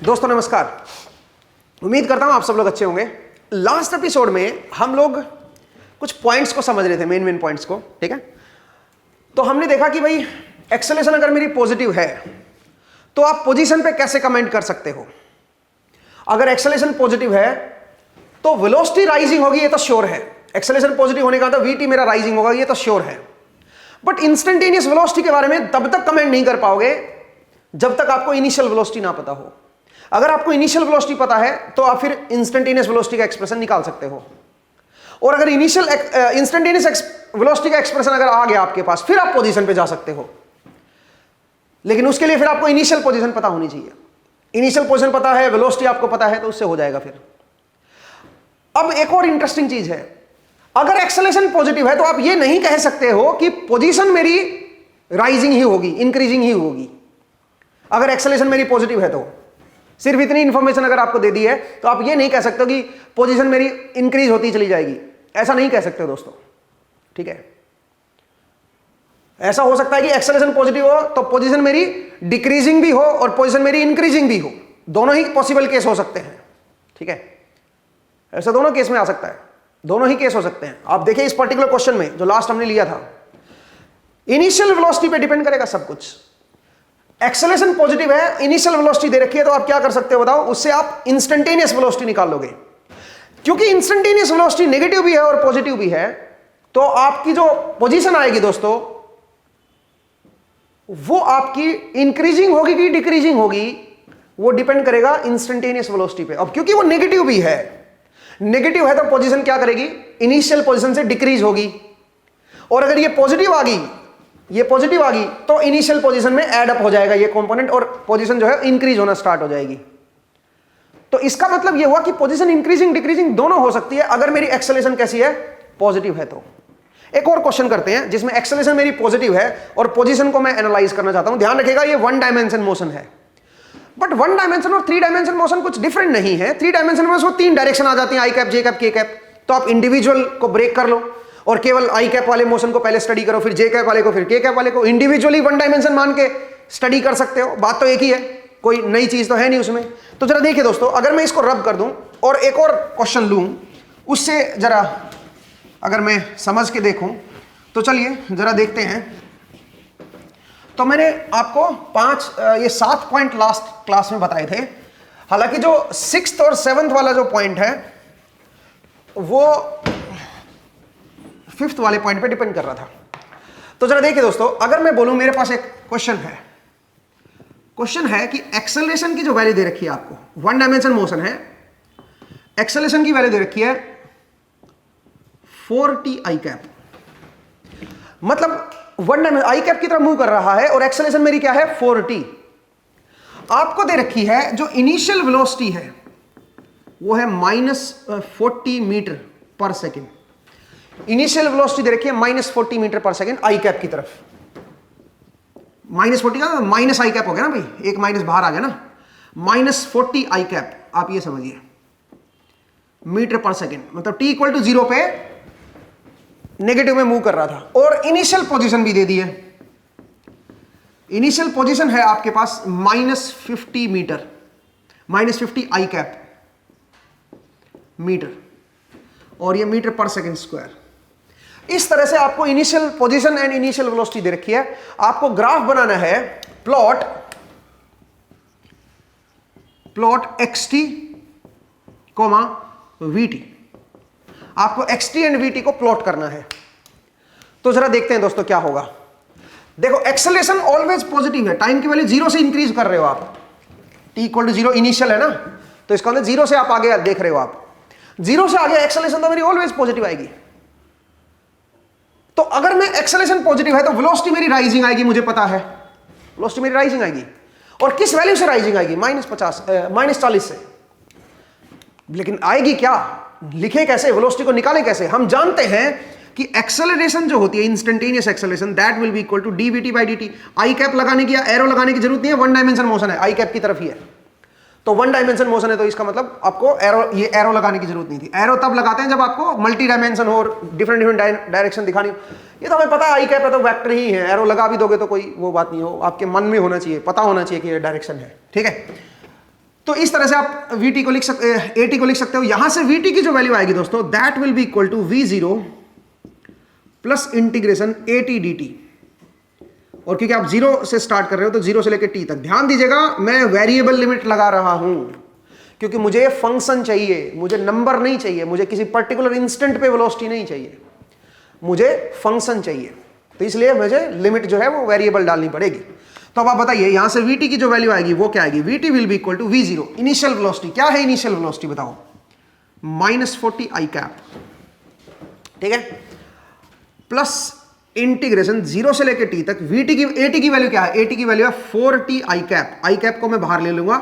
दोस्तों नमस्कार, उम्मीद करता हूं आप सब लोग अच्छे होंगे। लास्ट एपिसोड में हम लोग कुछ पॉइंट्स को समझ रहे थे, मेन पॉइंट्स को, ठीक है। तो हमने देखा कि भाई एक्सेलेरेशन अगर मेरी पॉजिटिव है तो आप पोजीशन पे कैसे कमेंट कर सकते हो। अगर एक्सेलेरेशन पॉजिटिव है तो वेलोसिटी राइजिंग होगी, ये तो श्योर है। एक्सेलेरेशन पॉजिटिव होने का तो वीटी मेरा राइजिंग होगा, ये तो श्योर है। बट इंस्टेंटेनियस वेलोसिटी के बारे में तब तक कमेंट नहीं कर पाओगे जब तक आपको इनिशियल वेलोसिटी ना पता हो। अगर आपको इनिशियल वेलोसिटी पता है तो आप फिर इंस्टेंटेनियस वेलोसिटी का एक्सप्रेशन निकाल सकते हो। और अगर इनिशियल इंस्टेंटेनियस वेलोसिटी का एक्सप्रेशन अगर आ गया आपके पास, फिर आप पोजीशन पे जा सकते हो। लेकिन उसके लिए फिर आपको इनिशियल पोजीशन पता होनी चाहिए। इनिशियल पोजीशन पता है, वेलोसिटी आपको पता है, तो उससे हो जाएगा फिर। अब एक और इंटरेस्टिंग चीज है, अगर एक्सेलेरेशन पॉजिटिव है तो आप ये नहीं कह सकते हो कि पोजीशन मेरी राइजिंग ही होगी, इंक्रीजिंग ही होगी। अगर एक्सेलेरेशन मेरी पॉजिटिव है तो सिर्फ इतनी इंफॉर्मेशन अगर आपको दे दी है तो आप ये नहीं कह सकते कि पोजीशन मेरी इंक्रीज होती चली जाएगी। ऐसा नहीं कह सकते दोस्तों, ठीक है। ऐसा हो सकता है कि एक्सेलेरेशन पॉजिटिव हो तो पोजीशन मेरी डिक्रीजिंग भी हो और पोजीशन मेरी इंक्रीजिंग भी हो। दोनों ही पॉसिबल केस हो सकते हैं, ठीक है। ऐसा दोनों केस में आ सकता है, दोनों ही केस हो सकते हैं। आप देखिए इस पर्टिकुलर क्वेश्चन में जो लास्ट हमने लिया था, इनिशियल वेलोसिटी पे डिपेंड करेगा सब कुछ। एक्सेलेरेशन पॉजिटिव है, इनिशियल वेलोसिटी दे रखी है, तो आप क्या कर सकते हो बताओ, उससे आप इंस्टेंटेनियस वेलोसिटी निकाल लोगे। क्योंकि इंस्टेंटेनियस वेलोसिटी नेगेटिव भी है और पॉजिटिव भी है, तो आपकी जो पोजीशन आएगी दोस्तों वो आपकी इंक्रीजिंग होगी कि डिक्रीजिंग होगी, वो डिपेंड करेगा इंस्टेंटेनियस वेलोसिटी पे। अब क्योंकि वो नेगेटिव भी है, नेगेटिव है तो पोजीशन क्या करेगी, इनिशियल पोजीशन से डिक्रीज होगी। और अगर ये पॉजिटिव आ गई, ये पॉजिटिव आ गई, तो इनिशियल पोजीशन में ऐड अप हो जाएगा ये कंपोनेंट और पोजीशन जो है इंक्रीज होना स्टार्ट हो जाएगी। तो इसका मतलब ये हुआ कि पोजीशन इंक्रीजिंग डिक्रीजिंग दोनों हो सकती है अगर मेरी एक्सेलेरेशन कैसी है, पॉजिटिव है तो। एक और क्वेश्चन करते हैं जिसमें एक्सेलेरेशन मेरी पॉजिटिव है और पोजीशन को मैं एनालाइज करना चाहता हूं। ध्यान रखिएगा ये वन डायमेंशन मोशन है, बट वन डायमेंशन और थ्री डायमेंशन मोशन कुछ डिफरेंट नहीं है। थ्री डायमेंशन में उसको तीन डायरेक्शन आ जाती हैं, आई कैप, जे कैप, के कैप। तो आप इंडिविजुअल को ब्रेक कर लो और केवल आई कैप वाले मोशन को पहले स्टडी करो, फिर जे कैप वाले को, फिर के कैप वाले को। इंडिविजुअली वन डायमेंशन मान के स्टडी कर सकते हो, बात तो एक ही है, कोई नई चीज तो है नहीं उसमें। तो जरा देखिए दोस्तों, अगर मैं इसको रब कर दूं और एक और क्वेश्चन लूं, उससे जरा अगर मैं समझ के देखूं तो चलिए जरा देखते हैं। तो मैंने आपको ये 7 पॉइंट लास्ट क्लास में बताए थे। हालांकि जो 6th और 7th वाला जो पॉइंट है वो 5th वाले पॉइंट पे डिपेंड कर रहा था। तो जरा देखिए दोस्तों, अगर मैं बोलूं मेरे पास एक क्वेश्चन है कि एक्सेलरेशन की जो वैल्यू दे रखी है आपको, वन डायमेंशन मोशन है, एक्सेलरेशन की वैल्यू दे रखी है 4t आई कैप। मतलब वन डायमेंशन आई कैप की तरफ मूव कर रहा है और एक्सेलरेशन मेरी क्या है, 4t। आपको दे रखी है जो इनिशियल वेलोसिटी है वो है -40 मीटर पर सेकेंड। इनिशियल वेलोसिटी दे रखी है -40 मीटर पर सेकेंड आई कैप की तरफ। -40 का माइनस आई कैप हो गया ना भाई, एक माइनस बाहर आ गया ना, -40 आई कैप। आप ये समझिए मीटर पर सेकेंड, मतलब t = 0 पे नेगेटिव में मूव कर रहा था। और इनिशियल पोजीशन भी दे दी है। इनिशियल पोजीशन है आपके पास -50 मीटर, -50 आई कैप मीटर, और ये मीटर पर सेकेंड स्क्वायर। इस तरह से आपको initial position and initial velocity दे रखी है। आपको ग्राफ बनाना है, प्लॉट xt, vt। आपको xt एंड vt को प्लॉट करना है। तो जरा देखते हैं दोस्तों क्या होगा। देखो एक्सेलरेशन ऑलवेज पॉजिटिव है, टाइम की वैल्यू 0 से इंक्रीज कर रहे हो आप, t = 0 इनिशियल है ना, तो इसका मतलब 0 से आप आगे देख रहे हो। आप 0 से आगे एक्सेलरेशन तो मेरी ऑलवेज पॉजिटिव आएगी। तो अगर मैं एक्सेलरेशन पॉजिटिव है तो वेलोसिटी मेरी राइजिंग आएगी, मुझे पता है वेलोसिटी मेरी राइजिंग आएगी। और किस वैल्यू से राइजिंग आएगी, -40 से। लेकिन आएगी क्या, लिखे कैसे, वेलोसिटी को निकालें कैसे। हम जानते हैं कि एक्सेलरेशन जो होती है, instantaneous acceleration, that will be equal to dvt/dt। I cap लगाने की या एरो लगाने की जरूरत नहीं है, वन डायमेंशन मोशन है, आई कैप की तरफ ही है। तो वन डायमेंशन मोशन है तो इसका मतलब आपको ये एरो लगाने की जरूरत नहीं थी। एरो तब लगाते हैं जब आपको मल्टी डायमेंशन हो, डिफरेंट डायरेक्शन दिखानी हो। ये तो हमें पता है आई कैप है तो वेक्टर ही है, एरो लगा भी दोगे तो कोई वो बात नहीं हो, आपके मन में होना चाहिए, पता होना चाहिए कि ये डायरेक्शन है, ठीक है। तो इस तरह से आप vt को लिख सकते, at को लिख सकते हो। यहां से vt की जो वैल्यू आएगी दोस्तों, that will be equal to v0 plus integration at dt। और क्योंकि आप 0 से स्टार्ट कर रहे हो तो 0 से लेकर t तक। ध्यान दीजिएगा, मैं वेरिएबल लिमिट लगा रहा हूं क्योंकि मुझे फंक्शन चाहिए, मुझे नंबर नहीं चाहिए, मुझे किसी पर्टिकुलर इंस्टेंट पे वेलोसिटी नहीं चाहिए, मुझे फंक्शन चाहिए। तो इसलिए मुझे लिमिट जो है वो वेरिएबल डालनी पड़ेगी। तो अब आप बताइए यहां से vt की जो वैल्यू आएगी वो क्या आएगी? vt will be equal to v0 initial velocity. क्या है इनिशियल वेलोसिटी बताओ? -40 i कैप, ठीक है, प्लस इंटीग्रेशन 0 से लेकर t तक। vt की at की वैल्यू क्या है? at की वैल्यू है 4t i cap. i cap को मैं बाहर ले लूंगा,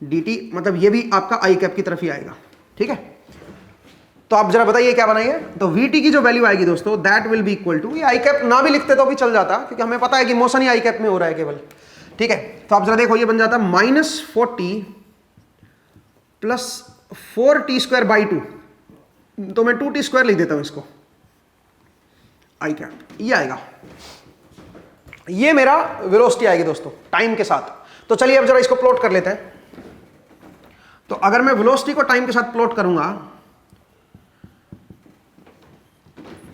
dt मतलब ये भी आपका i कैप की तरफ ही आएगा, ठीक है। तो आप जरा बताइए क्या बनाइए? तो vt की जो वैल्यू आएगी दोस्तों, that will be equal to, ये i कैप ना भी लिखते तो भी चल जाता क्योंकि हमें पता है कि मोशन ही i कैप में हो रहा है केवल, ठीक है। तो आप जरा देखो, ये बन जाता है -40 प्लस 4t² बाई 2, तो मैं 2t² लिख देता हूं इसको, i कैप, ये आएगा। ये मेरा वेलोसिटी आएगी दोस्तों टाइम के साथ। तो चलिए अब जरा इसको प्लॉट कर लेते हैं। तो अगर मैं वेलोसिटी को टाइम के साथ प्लॉट करूंगा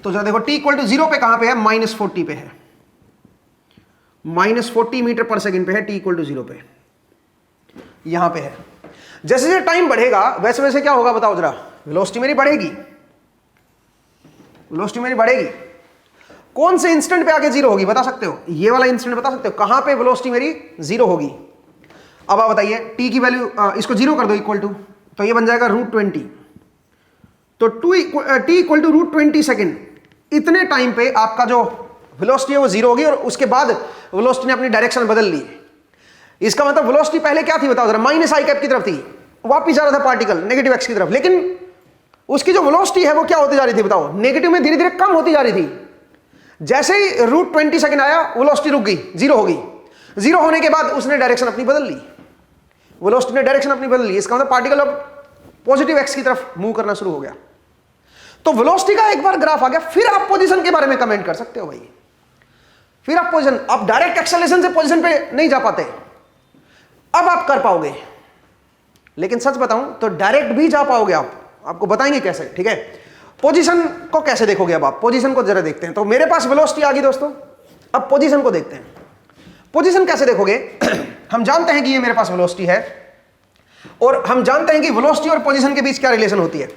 तो जरा देखो, t इक्वल टू 0 पे कहां पे है? -40 पे है, -40 मीटर पर सेकंड पे है t इक्वल टू 0 पे, यहां पे है। जैसे जैसे टाइम बढ़ेगा वैसे वैसे क्या होगा बताओ जरा? वेलोसिटी मेरी बढ़ेगी, वेलोसिटी मेरी बढ़ेगी। कौन से इंस्टेंट पे आके 0 होगी बता सकते हो? ये वाला इंस्टेंट बता सकते हो कहां पे वेलोसिटी मेरी 0 होगी? अब आप बताइए, t की वैल्यू इसको 0 कर दो इक्वल टू, तो ये बन जाएगा √20। तो t इक्वल टू √20 सेकेंड, इतने टाइम पे आपका जो वेलोसिटी है वो 0 होगी और उसके बाद वेलोसिटी ने अपनी डायरेक्शन बदल ली। इसका मतलब वेलोसिटी पहले क्या थी बताओ जरा? -i कैप की तरफ थी, वापिस जा रहा था पार्टिकल नेगेटिव x की तरफ, लेकिन उसकी जो वेलोसिटी है वो क्या होती जा रही थी बताओ? नेगेटिव में धीरे धीरे कम होती जा रही थी। जैसे ही √20 सेकेंड आया वेलोसिटी रुक गई, 0 हो गई। 0 होने के बाद उसने डायरेक्शन अपनी बदल ली, वेलोसिटी ने डायरेक्शन अपनी बदल ली। इसका मतलब पार्टिकल अब पॉजिटिव x की तरफ मूव करना शुरू हो गया। तो वेलोसिटी का एक बार ग्राफ आ गया, फिर आप पोजीशन के बारे में कमेंट कर सकते हो भाई। फिर आप पोजीशन, आप डायरेक्ट एक्सेलरेशन से पोजीशन पे नहीं जा पाते, अब आप कर पाओगे। लेकिन सच बताऊं तो डायरेक्ट भी जा पाओगे आप, आपको बताएंगे कैसे, ठीक है। पोजीशन को कैसे देखोगे? अब आप पोजीशन को जरा देखते हैं। तो मेरे पास वेलोसिटी आ गई दोस्तों, अब पोजीशन को देखते हैं। पोजीशन कैसे देखोगे? हम जानते हैं कि ये मेरे पास वेलोसिटी है और हम जानते हैं कि वेलोसिटी और पोजीशन के बीच क्या रिलेशन होती है।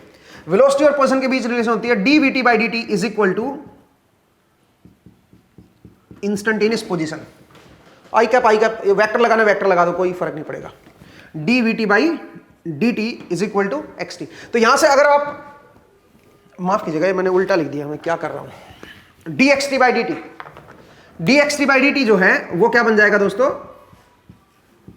वेलोसिटी और पोजीशन के बीच रिलेशन होती है dvt by dt is equal to instantaneous position. I cap vector लगाना, वेक्टर लगा दो, कोई फर्क नहीं पड़ेगा। dvt by dt is equal to xt। तो यहां से अगर आप, माफ कीजिएगा ये मैंने उल्टा लिख दिया, मैं क्या कर रहा हूं, dxt by dt, dxt by dt जो है वो क्या बन जाएगा दोस्तों?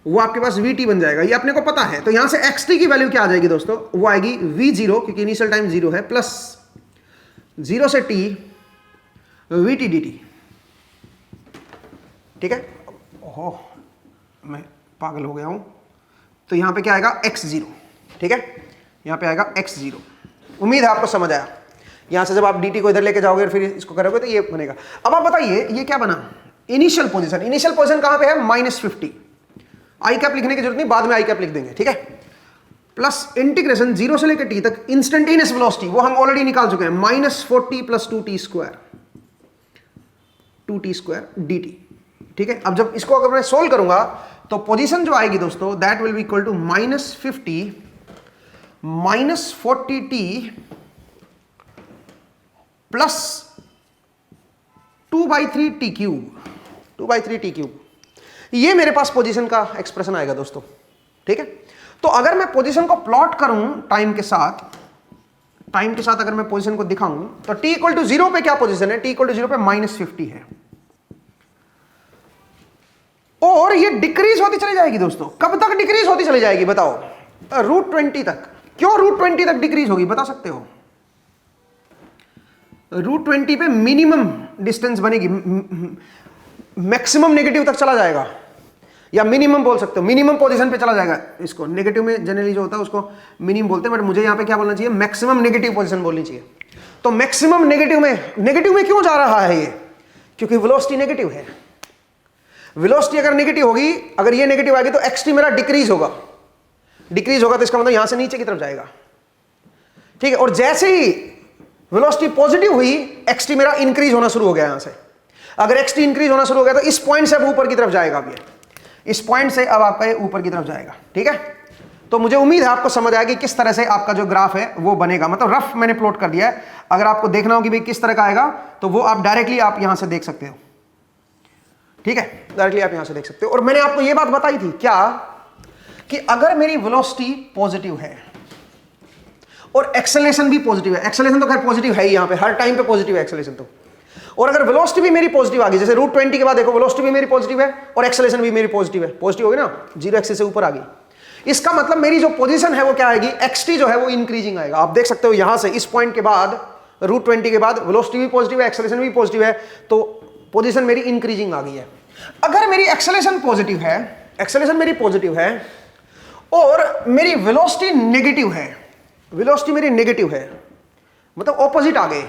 वो आपके पास vt बन जाएगा, ये अपने को पता है। तो यहां से xt की वैल्यू क्या आ जाएगी दोस्तों? वो आएगी v0, क्योंकि इनिशियल टाइम 0 है, प्लस 0 से t vt dt, ठीक है। ओहो मैं पागल हो गया हूं। तो यहां पे क्या आएगा? x0, ठीक है, यहां पे आएगा x0। उम्मीद है आपको समझ आया। यहां से जब आप dt को इधर लेके जाओगे और फिर इसको करोगे तो ये बनेगा। अब आप बताइए ये क्या बना? Initial position. इनिशियल पोजीशन कहां पे है? -50। आई कैप लिखने की जरूरत नहीं, बाद में आई कैप लिख देंगे, ठीक है। प्लस इंटीग्रेशन 0 से लेकर t तक इंस्टेंटेनियस वेलोसिटी, वो हम ऑलरेडी निकाल चुके हैं, -40 प्लस 2t² dt, ठीक है। अब जब इसको अगर मैं सोल्व करूंगा तो पोजीशन जो आएगी दोस्तों, that will be equal to -50 -40t plus 2/3t³। ये मेरे पास पोजीशन का एक्सप्रेशन आएगा दोस्तों, ठीक है। तो अगर मैं पोजीशन को प्लॉट करूं टाइम के साथ अगर मैं पोजीशन को दिखाऊं तो t इक्वल टू 0 पे क्या पोजीशन है? t इक्वल टू 0 पे -50 है और ये डिक्रीज होती चली जाएगी दोस्तों। कब तक डिक्रीज होती चली जाएगी बताओ? √20 तक। क्यों √20 तक डिक्रीज होगी बता सकते हो? √20 पे मिनिमम डिस्टेंस बनेगी, मैक्सिमम नेगेटिव तक चला जाएगा, या मिनिमम बोल सकते हो, मिनिमम पोजीशन पे चला जाएगा। इसको नेगेटिव में जनरली जो होता है उसको मिनिमम बोलते हैं, बट मुझे यहां पे क्या बोलना चाहिए? मैक्सिमम नेगेटिव पोजीशन बोलनी चाहिए। तो मैक्सिमम नेगेटिव में क्यों जा रहा है ये? क्योंकि वेलोसिटी नेगेटिव है। वेलोसिटी अगर नेगेटिव होगी, अगर ये नेगेटिव आएगी तो xt मेरा डिक्रीज होगा। डिक्रीज होगा तो इसका मतलब यहां से नीचे की तरफ जाएगा, ठीक है। और जैसे ही वेलोसिटी पॉजिटिव हुई, एक्सटी मेरा इंक्रीज होना शुरू हो गया यहां से। अगर एक्सटी इंक्रीज होना शुरू हो गया तो इस पॉइंट से अब ऊपर की तरफ जाएगा, अब ये इस पॉइंट से अब आपका ये ऊपर की तरफ जाएगा, ठीक है। तो मुझे उम्मीद है आपको समझ आएगी किस तरह से आपका जो ग्राफ है वो बनेगा, मतलब रफ मैंने प्लॉट कर दिया है। अगर आपको देखना हो कि भाई किस तरह का आएगा तो वो आप डायरेक्टली आप यहां से देख सकते हो, ठीक है, डायरेक्टली आप यहां से देख सकते हो। और मैंने आपको ये बात बताई थी क्या, कि अगर मेरी वेलोसिटी पॉजिटिव है और एक्सेलरेशन भी पॉजिटिव है, एक्सेलरेशन तो खैर पॉजिटिव है ही यहां पे, हर टाइम पे पॉजिटिव है एक्सेलरेशन तो, और अगर वेलोसिटी भी मेरी पॉजिटिव आ गई, जैसे √20 के बाद देखो वेलोसिटी भी मेरी पॉजिटिव है और एक्सेलरेशन भी मेरी पॉजिटिव है, पॉजिटिव होगी ना, 0 एक्सिस से ऊपर आ गई, इसका मतलब मेरी जो पोजीशन है वो क्या आएगी, एक्सटी जो है वो इंक्रीजिंग आएगा। आप देख सकते हो यहां से इस पॉइंट के बाद √20 के बाद वेलोसिटी भी पॉजिटिव है, एक्सेलरेशन भी पॉजिटिव है, तो पोजीशन मेरी इंक्रीजिंग आ गई है। अगर मेरी एक्सेलरेशन पॉजिटिव है, एक्सेलरेशन मेरी पॉजिटिव है और मेरी वेलोसिटी नेगेटिव है, वेलोसिटी मेरी नेगेटिव है, मतलब ऑपोजिट आ गए,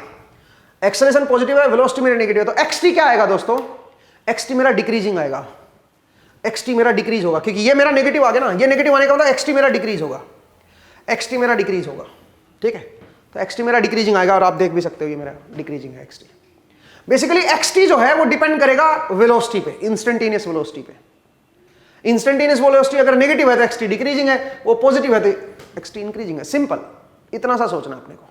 एक्सेलरेशन पॉजिटिव है, वेलोसिटी मेरी नेगेटिव है, तो एक्सटी क्या आएगा दोस्तों, एक्सटी मेरा डिक्रीजिंग आएगा, एक्सटी मेरा डिक्रीज होगा, क्योंकि ये मेरा नेगेटिव आ गया ना, ये नेगेटिव आने का मतलब एक्सटी मेरा डिक्रीज होगा, एक्सटी मेरा डिक्रीज होगा, ठीक है। तो एक्सटी मेरा डिक्रीजिंग आएगा और आप देख भी सकते हो ये मेरा डिक्रीजिंग है एक्सटी। बेसिकली एक्सटी जो है वो डिपेंड करेगा वेलोसिटी पे, इंस्टेंटेनियस वेलोसिटी पे। इंस्टेंटेनियस वेलोसिटी अगर नेगेटिव है तो एक्सटी डिक्रीजिंग है, वो पॉजिटिव है तो एक्सटी इंक्रीजिंग है, सिंपल, इतना सा सोचना अपने को।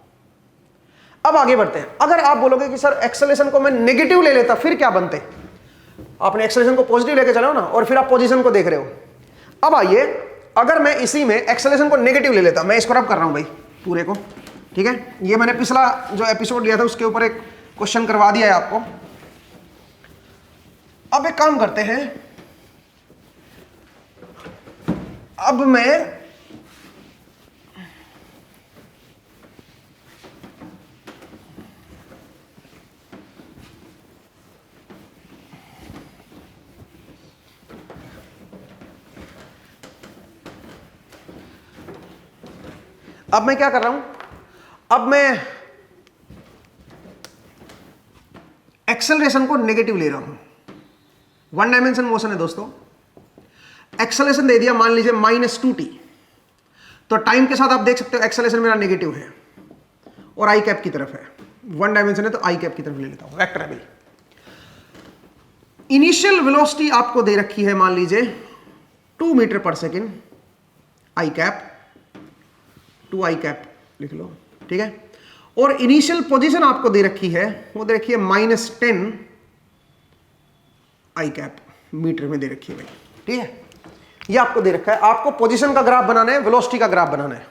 अब आगे बढ़ते हैं। अगर आप बोलोगे कि सर एक्सेलरेशन को मैं नेगेटिव ले लेता फिर क्या बनते, आपने एक्सेलरेशन को पॉजिटिव लेके चलो ना और फिर आप पोजीशन को देख रहे हो। अब आइए, अगर मैं इसी में एक्सेलरेशन को नेगेटिव ले लेता, मैं इसको रब कर रहा हूं भाई पूरे को, ठीक है। ये मैंने पिछला जो एपिसोड लिया था उसके ऊपर एक क्वेश्चन करवा दिया है आपको। अब एक काम करते हैं, अब मैं क्या कर रहा हूं, अब मैं एक्सेलरेशन को नेगेटिव ले रहा हूं। वन डायमेंशन मोशन है दोस्तों, एक्सेलरेशन दे दिया मान लीजिए -2t, तो टाइम के साथ आप देख सकते हो एक्सेलरेशन मेरा नेगेटिव है और आई कैप की तरफ है, वन डायमेंशन है तो आई कैप की तरफ ले लेता हूं, वेक्टर है भाई। इनिशियल वेलोसिटी आपको दे रखी है मान लीजिए 2 मीटर पर सेकेंड, आई कैप 2 आई कैप लिख लो, ठीक है। और इनिशियल पोजीशन आपको दे रखी है, वो दे रखी है -10 आई कैप मीटर में दे रखी है भाई, ठीक है। ये आपको दे रखा है, आपको पोजीशन का ग्राफ बनाना है, वेलोसिटी का ग्राफ बनाना है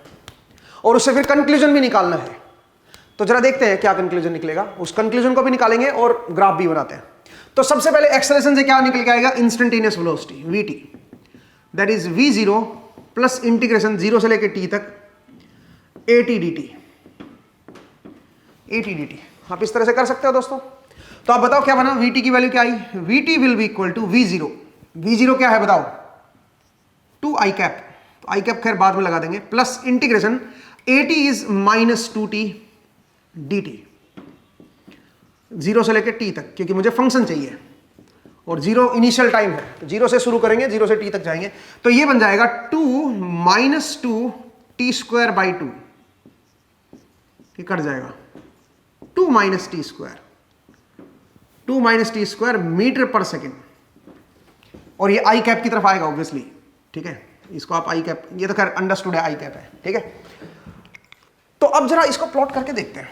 और उससे फिर कंक्लूजन भी निकालना है। तो जरा देखते हैं क्या कंक्लूजन निकलेगा, उस कंक्लूजन को भी निकालेंगे और ग्राफ भी बनाते हैं। तो सबसे पहले एक्सेलरेशन से क्या निकल के आएगा, instantaneous velocity vt, that is v0 plus integration 0 से लेकर t तक at dt। आप इस तरह से कर सकते हो दोस्तों। तो आप बताओ क्या बना, vt की वैल्यू क्या आई, vt will be equal to v0, v0 क्या है बताओ, 2 आई कैप, तो आई कैप खैर बाद में लगा देंगे, plus integration at is -2t dt, 0 से लेकर t तक, क्योंकि मुझे फंक्शन चाहिए और 0 इनिशियल टाइम है, तो 0 से शुरू करेंगे 0 से t तक जाएंगे, तो ये बन जाएगा 2 -2t² 2, ये कट जाएगा 2 -t² मीटर पर सेकेंड, और ये आई कैप की तरफ आएगा ऑब्वियसली, ठीक है। इसको आप आई कैप, ये तो खैर अंडरस्टूड है, आई कैप है, ठीक है। तो अब जरा इसको प्लॉट करके देखते हैं,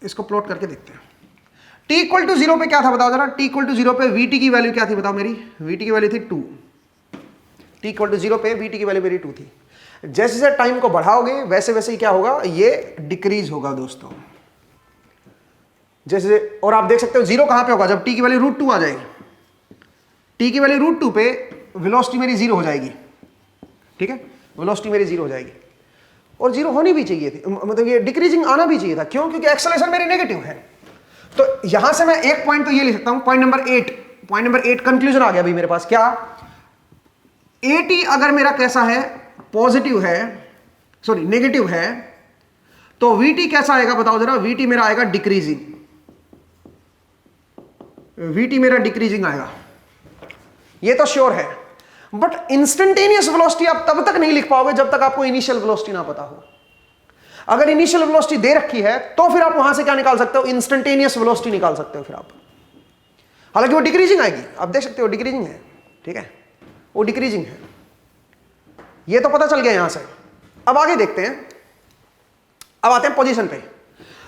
इसको प्लॉट करके देखते हैं। t = 0 पे क्या था बताओ जरा, t = 0 पे vt की वैल्यू क्या थी बताओ मेरी, vt की वैल्यू थी 2, t = 0 पे vt की वैल्यू मेरी 2 थी। जैसे जैसे टाइम को बढ़ाओगे वैसे वैसे ही क्या होगा, ये डिक्रीज होगा दोस्तों, जैसे, और आप देख सकते हो 0 कहां पे होगा, जब t की वैल्यू √2 आ जाएगी, t की वैल्यू √2 पे वेलोसिटी मेरी 0 हो जाएगी, ठीक है, वेलोसिटी मेरी 0 हो जाएगी, और 0 होनी भी चाहिए थी, मतलब ये डिक्रीजिंग आना भी चाहिए था, क्यों, क्योंकि एक्सेलरेशन मेरी नेगेटिव है। तो यहां से मैं एक पॉइंट तो ये लिख सकता हूं, पॉइंट नंबर 8 कंक्लूजन आ गया अभी मेरे पास, क्या, at अगर मेरा कैसा है, पॉजिटिव है, सॉरी नेगेटिव है, तो vt कैसा आएगा बताओ जरा, vt मेरा आएगा डिक्रीजिंग, vt मेरा डिक्रीजिंग आएगा, ये तो श्योर है। बट इंस्टेंटेनियस वेलोसिटी आप तब तक नहीं लिख पाओगे जब तक आपको इनिशियल वेलोसिटी ना पता हो। अगर इनिशियल वेलोसिटी दे रखी है तो फिर आप वहां से क्या निकाल सकते हो, इंस्टेंटेनियस वेलोसिटी निकाल सकते हो फिर आप। हालांकि वो डिक्रीजिंग आएगी, आप देख सकते हो डिक्रीजिंग है, ठीक है, वो डिक्रीजिंग है, ये तो पता चल गया यहां से। अब आगे देखते हैं, अब आते हैं पोजीशन पे।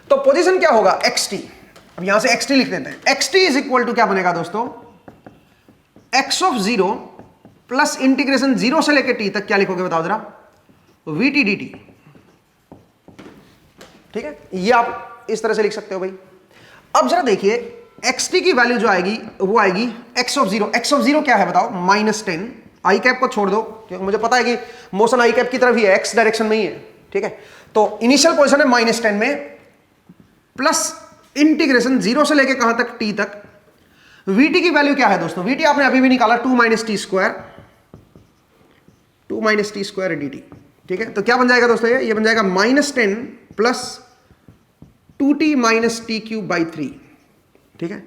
तो पोजीशन क्या होगा, xt। अब यहां से xt लिख देते हैं। xt इज इक्वल टू क्या बनेगा दोस्तों, x ऑफ 0 प्लस इंटीग्रेशन 0 से लेकर t तक क्या लिखोगे बताओ जरा, vt dt, ठीक है, ये आप इस तरह से लिख सकते हो भाई। अब जरा देखिए xt की वैल्यू जो आएगी वो आएगी x ऑफ 0। x ऑफ 0 क्या है बताओ, -10। आई कैप को छोड़ दो क्योंकि मुझे पता है कि मोशन आई कैप की तरफ ही है, x डायरेक्शन में ही है, ठीक है। तो इनिशियल पोजीशन है -10 में, प्लस इंटीग्रेशन 0 से लेके कहां तक, t तक। vt की वैल्यू क्या है दोस्तों, vt आपने अभी भी निकाला 2 - t square, 2 - t square dt, ठीक है। तो क्या बन जाएगा दोस्तों, ये बन जाएगा -10 plus 2t - t cube by 3, ठीक है।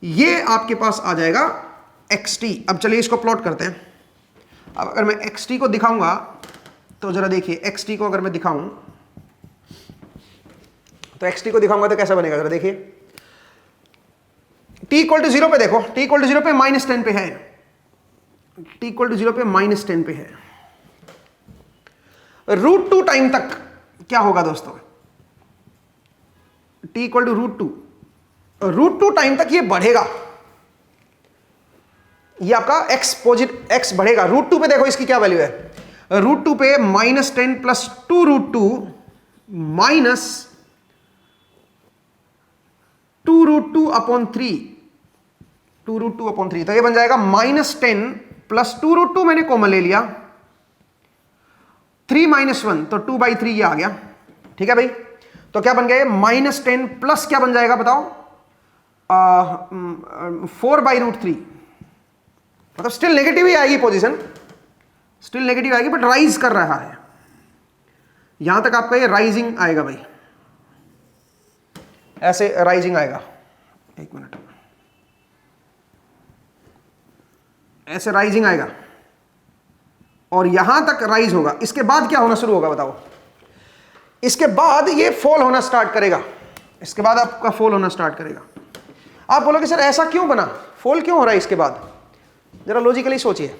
ये आपके पास आ जाएगा xt। अब चलिए इसको प्लॉट करते हैं। अब अगर मैं xt को दिखाऊंगा तो जरा देखिए, xt को अगर मैं दिखाऊं तो xt को दिखाऊंगा तो कैसा बनेगा जरा देखिए। t इक्वल टू 0 पे देखो, t इक्वल टू 0 पे -10 पे है, t इक्वल टू 0 पे -10 पे है। √2 टाइम तक क्या होगा दोस्तों, t इक्वल टू √2 टाइम तक ये बढ़ेगा, ये आपका x बढ़ेगा। √2 पे देखो इसकी क्या वैल्यू है, √2 पे -10 प्लस 2√2 माइनस 2√2 अपॉन 3, 2√2 अपॉन 3, तो ये बन जाएगा -10 प्लस 2√2 मैंने कॉमन ले लिया, 3 - 1 तो 2/3 ये आ गया, ठीक है भाई। तो क्या बन गया, -10 प्लस क्या बन जाएगा बताओ, 4/√3, मतलब स्टिल नेगेटिव ही आएगी पोजीशन, स्टिल नेगेटिव आएगी बट राइज कर रहा है। यहां तक आपका ये राइजिंग आएगा भाई, ऐसे राइजिंग आएगा, एक मिनट, ऐसे राइजिंग आएगा और यहां तक राइज होगा। इसके बाद क्या होना शुरू होगा बताओ, इसके बाद ये फॉल होना स्टार्ट करेगा, इसके बाद आपका फॉल होना स्टार्ट करेगा। आप बोलोगे सर ऐसा क्यों बना, फॉल क्यों हो रहा है इसके बाद, जरा लॉजिकली सोचिए।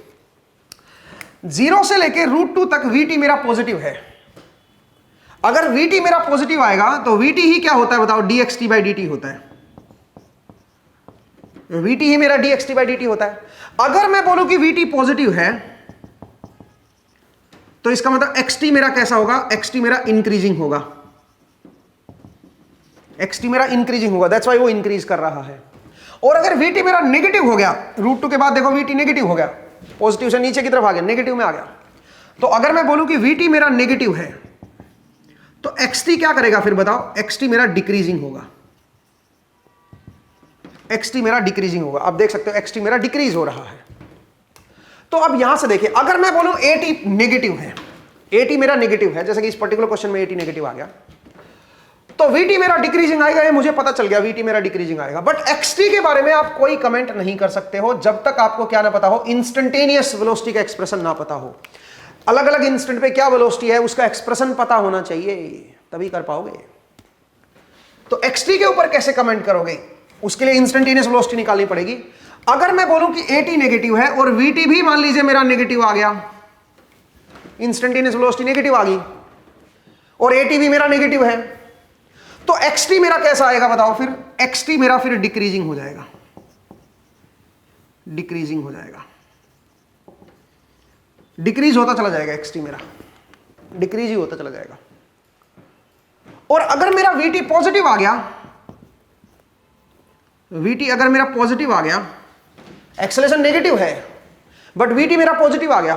0 से लेके √2 तक vt मेरा पॉजिटिव है। अगर vt मेरा पॉजिटिव आएगा तो vt ही क्या होता है बताओ, dxt/dt होता है, vt ही मेरा dxt/dt होता है। अगर मैं बोलूं कि vt पॉजिटिव है तो इसका मतलब xt मेरा कैसा होगा, xt मेरा इंक्रीजिंग होगा, xt मेरा इंक्रीजिंग होगा, दैट्स व्हाई वो इंक्रीज कर रहा है। और अगर vt मेरा नेगेटिव हो गया, √2 के बाद देखो vt नेगेटिव हो गया, पॉजिटिव से नीचे की तरफ आ गया, नेगेटिव में आ गया। तो अगर मैं बोलूं कि vt मेरा नेगेटिव है तो xt क्या करेगा फिर बताओ, xt मेरा डिक्रीजिंग होगा, xt मेरा डिक्रीजिंग होगा। आप देख सकते हो xt मेरा डिक्रीज हो रहा है। तो अब यहां से देखिए, अगर मैं बोलूं at नेगेटिव है, at मेरा नेगेटिव है, जैसे कि इस पर्टिकुलर क्वेश्चन में at नेगेटिव आ गया, तो vt मेरा डिक्रीजिंग आएगा, ये मुझे पता चल गया vt मेरा डिक्रीजिंग आएगा। बट xt के बारे में आप कोई कमेंट नहीं कर सकते हो जब तक आपको क्या ना पता हो, इंस्टेंटेनियस वेलोसिटी का एक्सप्रेशन ना पता हो। अलग अलग इंस्टेंट पे क्या वेलोसिटी है उसका एक्सप्रेशन पता होना चाहिए, तभी कर पाओगे। तो xt के ऊपर कैसे कमेंट करोगे, उसके लिए इंस्टेंटेनियस वेलोसिटी निकालनी पड़ेगी। अगर मैं बोलूं कि at नेगेटिव है और vt भी मान लीजिए मेरा नेगेटिव आ गया, इंस्टेंटेनियस वेलोसिटी नेगेटिव आ गई और at भी मेरा नेगेटिव है, तो xt मेरा कैसा आएगा बताओ, फिर xt मेरा फिर डिक्रीजिंग हो जाएगा, डिक्रीजिंग हो जाएगा, डिक्रीज होता चला जाएगा, xt मेरा डिक्रीज ही होता चला जाएगा। और अगर मेरा vt पॉजिटिव आ गया, vt अगर मेरा पॉजिटिव आ गया, एक्सेलरेशन नेगेटिव है बट vt मेरा पॉजिटिव आ गया,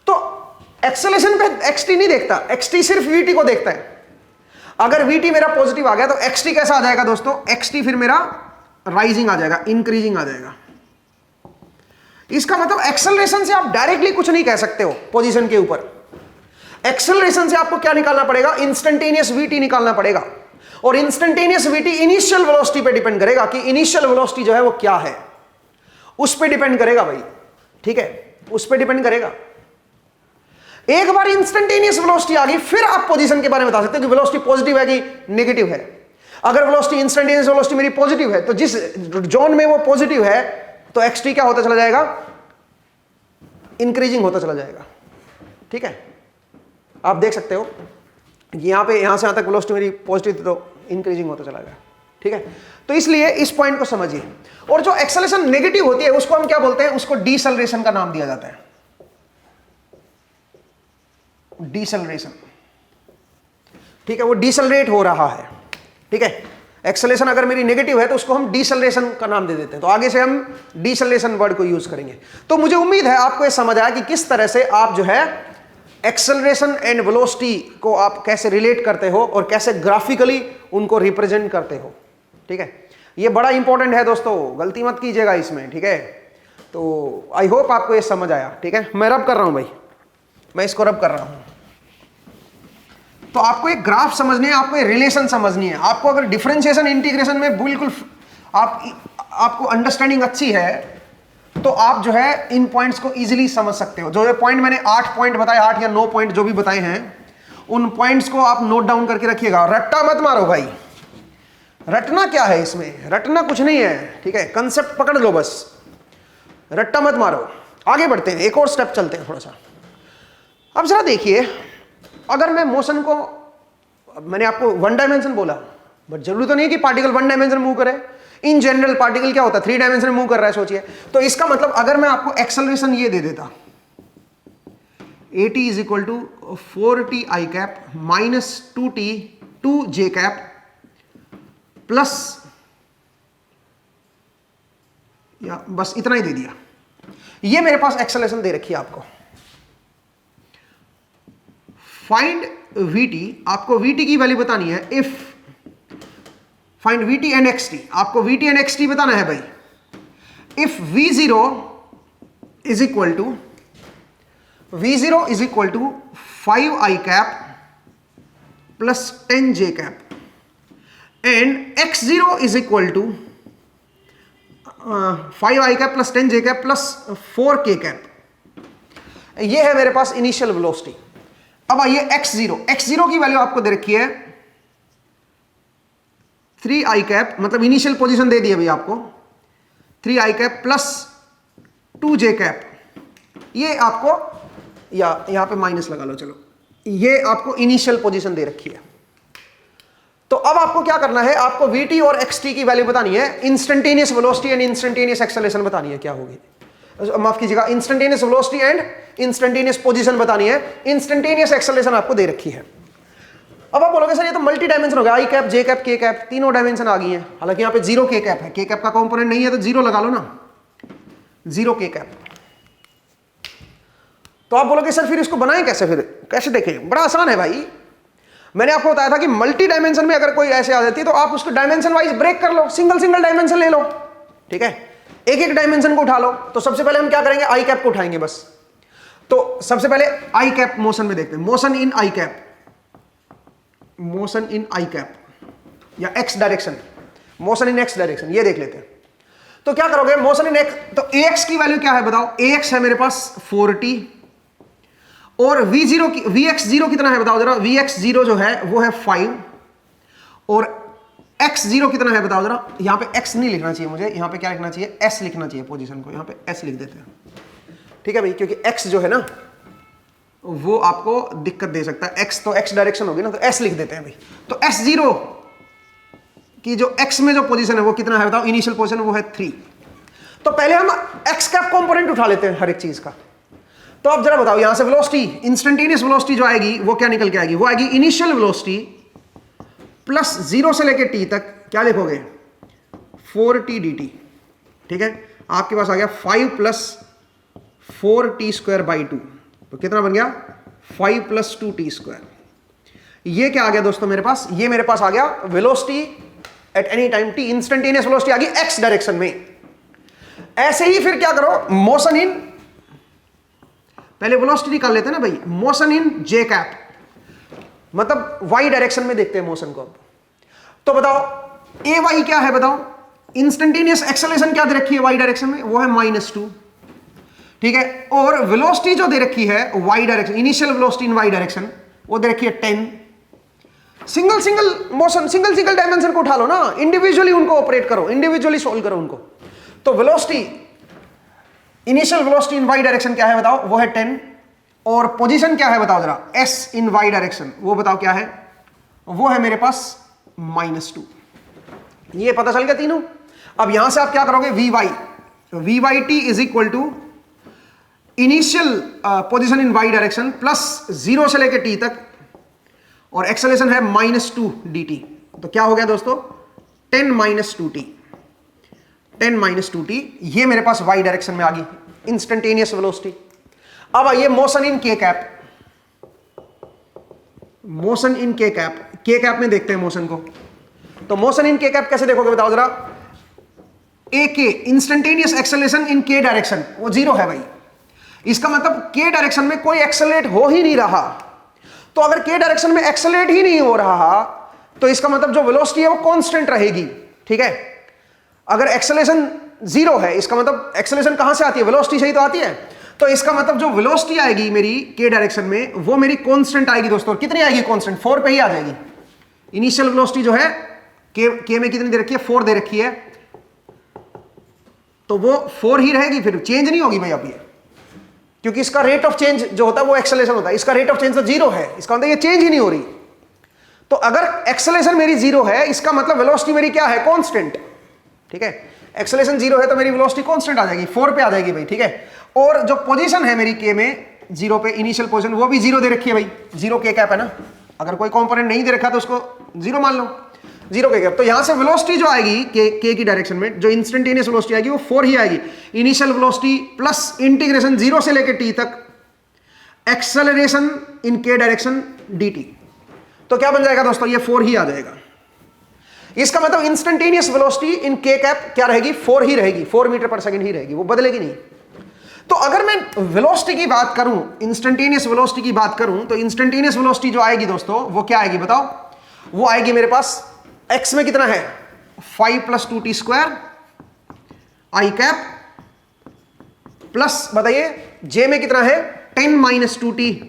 तो एक्सेलरेशन पे xt नहीं देखता, xt सिर्फ vt को देखता है। अगर vt मेरा पॉजिटिव आ गया तो xt कैसा आ जाएगा दोस्तों, xt फिर मेरा राइजिंग आ जाएगा, इंक्रीजिंग आ जाएगा। इसका मतलब एक्सेलरेशन से आप डायरेक्टली कुछ नहीं कह सकते हो पोजीशन के ऊपर। एक्सेलरेशन से आपको क्या निकालना पड़ेगा, इंस्टेंटेनियस vt निकालना पड़ेगा। और इंस्टेंटेनियस vt इनिशियल वेलोसिटी पे डिपेंड करेगा कि इनिशियल वेलोसिटी जो है वो क्या है, उस पे डिपेंड करेगा भाई, ठीक है। उस पर डिपेंड करेगा। एक बार इंस्टेंटेनियस वेलोसिटी आ गई, फिर आप पोजीशन के बारे में बता सकते हो कि वेलोसिटी पॉजिटिव है कि नेगेटिव है। अगर वेलोसिटी इंस्टेंटेनियस वेलोसिटी मेरी पॉजिटिव है, तो जिस जोन में वो पॉजिटिव है, तो एक्सटी क्या होता चला जाएगा, इंक्रीजिंग होता चला जाएगा। ठीक है, आप देख सकते हो यहां पे, यहां से यहां तक वेलोसिटी मेरी पॉजिटिव थी तो इंक्रीजिंग होता चला गया। ठीक है, तो इसलिए इस पॉइंट को समझिए। और जो एक्सेलरेशन नेगेटिव होती है उसको हम क्या बोलते हैं, उसको डीसेलरेशन का नाम दिया जाता है, डीसेलरेशन। ठीक है, वो डीसेलरेट हो रहा है। ठीक है, एक्सेलरेशन अगर मेरी नेगेटिव है तो उसको हम डीसेलरेशन का नाम दे देते हैं, तो आगे से हम डीसेलरेशन वर्ड को यूज करेंगे। तो मुझे उम्मीद है आपको ये समझ आया कि किस तरह से आप जो है एक्सेलरेशन एंड वेलोसिटी को आप कैसे रिलेट करते हो और कैसे ग्राफिकली उनको रिप्रेजेंट करते हो। ठीक है, ये बड़ा इंपॉर्टेंट है दोस्तों, गलती मत कीजिएगा इसमें। ठीक है, तो आई होप आपको ये समझ आया। ठीक है, मैं रब कर रहा हूं भाई, मैं इसको रब कर रहा हूं। तो आपको एक ग्राफ समझनी है, आपको एक रिलेशन समझनी है। आपको अगर डिफरेंशिएशन इंटीग्रेशन में बिल्कुल आपको अंडरस्टैंडिंग अच्छी है, तो आप जो है इन पॉइंट्स को इजीली समझ सकते हो। जो ये पॉइंट मैंने 8 पॉइंट बताए, 8 या 9 पॉइंट जो भी बताए हैं, उन पॉइंट्स को आप नोट डाउन करके रखिएगा। रट्टा मत मारो भाई, रटना क्या है इसमें, रटना कुछ नहीं है। ठीक है, कंसेप्ट पकड़ लो बस, रट्टा मत मारो। आगे बढ़ते हैं, एक और स्टेप चलते हैं थोड़ा सा। अब जरा देखिए, अगर मैं मोशन को, मैंने आपको 1 डायमेंशन बोला, बट जरूरी तो नहीं कि पार्टिकल 1 डायमेंशन मूव करे। इन जनरल पार्टिकल क्या होता है, 3 डायमेंशन मूव कर रहा है, सोचिए। तो इसका मतलब अगर मैं आपको एक्सेलरेशन ये दे देता, at is equal to 4t i cap minus 2t 2j cap plus, या बस इतना ही दे दिया, ये मेरे पास एक्सेलरेशन दे रखी है आपको। फाइंड vt, आपको vt की वैल्यू बतानी है। If find vt and xt, आपको vt एंड xt बताना है भाई। If v0 is equal to 5i cap plus 10j cap and x0 is equal to 5i cap plus 10j cap plus 4k cap. ये है मेरे पास initial velocity. अब आइए x0 की वैल्यू आपको दे रखी है 3i कैप, मतलब इनिशियल पोजीशन दे दी है भाई आपको 3i cap plus 2j cap. ये आपको, या यहां पे माइनस लगा लो, चलो, ये आपको इनिशियल पोजीशन दे रखी है। तो अब आपको क्या करना है, आपको vt और xt की वैल्यू बतानी है, instantaneous velocity and instantaneous acceleration बतानी है क्या होगी, माफ कीजिएगा, instantaneous velocity and instantaneous position बतानी है। इंस्टेंटेनियस एक्सेलरेशन आपको दे रखी है। अब आप बोलोगे सर ये तो मल्टी डायमेंशन हो गया, आई कैप, जे कैप, के कैप, तीनों डायमेंशन आ गई हैं। हालांकि यहाँ पे 0 के कैप है, के कैप का कंपोनेंट नहीं है तो 0 लगा लो ना, 0 के कैप। तो आप बोलोगे सर फिर इसको बनाएं कैसे, फिर कैसे देखें? बड़ा आसान है भाई। मैंने आपको बताया था कि मल्टी डायमेंशन में अगर कोई ऐसे आ जाती है तो आप उसको डायमेंशन वाइज ब्रेक कर लो, सिंगल डायमेंशन ले लो। ठीक है, एक एक डायमेंशन को उठा लो। तो सबसे पहले हम क्या करेंगे, आई कैप को उठाएंगे बस। तो सबसे पहले आई कैप मोशन में देखते हैं, motion in I cap, motion in I cap या X direction, motion in X direction, ये देख लेते हैं। तो क्या करोगे, मोशन इन एक्स, तो ax की वैल्यू क्या है बताओ, ax है मेरे पास 4t और v0 की, vx0 कितना है बताओ जरा, vx0 जो है वो है 5 और x0 कितना है बताओ जरा। यहां पे x नहीं लिखना चाहिए मुझे, यहां पे क्या लिखना चाहिए, s लिखना चाहिए पोजीशन को, यहां पे s लिख देते हैं। ठीक है भाई, क्योंकि x जो है ना वो आपको दिक्कत दे सकता है, x तो x डायरेक्शन होगी ना, तो s लिख देते हैं भाई। तो s0 की जो x में जो पोजीशन है वो कितना है बताओ, इनिशियल पोजीशन वो है 3। तो पहले हम x कैप कंपोनेंट उठा लेते हैं हर एक चीज का। तो अब जरा बताओ यहां से वेलोसिटी, इंस्टेंटेनियस वेलोसिटी जो आएगी वो क्या निकल के आएगी, वो आएगी इनिशियल वेलोसिटी प्लस 0 से लेके t तक, क्या लिखोगे 4t dt। ठीक है, आपके पास आ गया 5 प्लस 4t स्क्वायर बाई 2, तो कितना बन गया 5 प्लस 2t स्क्वायर। ये क्या आ गया दोस्तों मेरे पास, ये मेरे पास आ गया velocity at any time t, instantaneous velocity आ गई x डायरेक्शन में। ऐसे ही फिर क्या करो, मोशन इन, पहले वेलोसिटी निकाल लेते हैं ना भाई, मोशन इन j कैप, मतलब y डायरेक्शन में देखते हैं मोशन को। तो बताओ ay क्या है बताओ, इंस्टेंटेनियस एक्सेलरेशन क्या दे रखी है y डायरेक्शन में, वो है -2। ठीक है, और वेलोसिटी जो दे रखी है y direction, initial velocity in y direction, वो दे रखी है 10। Single single motion, single single dimension को उठा लो ना, इंडिविजुअली उनको ऑपरेट करो, इंडिविजुअली सोल्व करो उनको। तो velocity, initial velocity in y direction क्या है बताओ, वो है 10, और पोजीशन क्या है बताओ जरा, एस इन वाई डायरेक्शन, वो बताओ क्या है, वो है मेरे पास -2। ये पता चल गया तीनों। अब यहां से आप क्या करोगे, v y t is equal to initial position in y direction plus 0 से लेकर टी तक, और एक्सेलरेशन है -2 dt। तो क्या हो गया दोस्तों, 10 - 2t, 10 - 2t, ये मेरे पास वाई डायरेक्शन में आ गई इंस्टेंटेनियस वेलोसिटी। अब आइए मोशन इन के कैप, मोशन इन के कैप में देखते हैं मोशन को। तो मोशन इन के कैप कैसे देखोगे बताओ जरा, ए के इंस्टेंटेनियस एक्सेलरेशन इन के डायरेक्शन, वो 0 है भाई। इसका मतलब के डायरेक्शन में कोई एक्सेलरेट हो ही नहीं रहा। तो अगर के डायरेक्शन में एक्सेलरेट ही नहीं हो रहा तो इसका मतलब जो वेलोसिटी है वो कांस्टेंट रहेगी, ठीक है। अगर एक्सेलरेशन 0 है, इसका मतलब एक्सेलरेशन कहां से आती है, वेलोसिटी से ही तो आती है। तो इसका मतलब जो वेलोसिटी आएगी मेरी के डायरेक्शन में, वो मेरी कांस्टेंट आएगी दोस्तों। कितनी आएगी कांस्टेंट, 4 पे ही आ जाएगी। इनिशियल वेलोसिटी जो है के में कितनी दे रखी है, 4 दे रखी है, तो वो 4 ही रहेगी, फिर चेंज नहीं होगी भाई अब ये, क्योंकि इसका रेट ऑफ चेंज जो होता है वो एक्सेलरेशन होता है, इसका रेट ऑफ चेंज तो 0 है, इसका मतलब ये चेंज ही नहीं हो रही। तो अगर एक्सेलरेशन मेरी 0 है, इसका मतलब वेलोसिटी मेरी क्या है, कांस्टेंट, ठीक है। एक्सेलरेशन 0 है तो मेरी वेलोसिटी कांस्टेंट आ जाएगी, 4 पे आ जाएगी भाई, ठीक है। और जो पोजीशन है मेरी के में 0 पे, इनिशियल पोजीशन, वो भी 0 दे रखी है भाई, 0 के कैप है ना। अगर कोई कंपोनेंट नहीं दे रखा तो उसको 0 मान लो, 0 के कैप। तो यहां से वेलोसिटी जो आएगी के की डायरेक्शन में, जो इंस्टेंटेनियस वेलोसिटी आएगी वो 4 ही आएगी। इनिशियल वेलोसिटी प्लस इंटीग्रेशन 0 से लेकर टी तक, एक्सेलरेशन इन के डायरेक्शन dt। तो क्या बन जाएगा दोस्तों, ये 4 ही आ जाएगा। इसका मतलब इंस्टेंटेनियस वेलोसिटी इन के कैप क्या रहेगी, 4 ही रहेगी, 4 मीटर पर सेकंड ही रहेगी, वो बदलेगी नहीं। तो अगर मैं वेलोसिटी की बात करूं, इंस्टेंटेनियस वेलोसिटी की बात करूं, तो इंस्टेंटेनियस वेलोसिटी जो आएगी दोस्तों, वो क्या आएगी बताओ, वो आएगी मेरे पास x में कितना है, 5 + 2t² i कैप, प्लस बताइए j में कितना है, 10 - 2t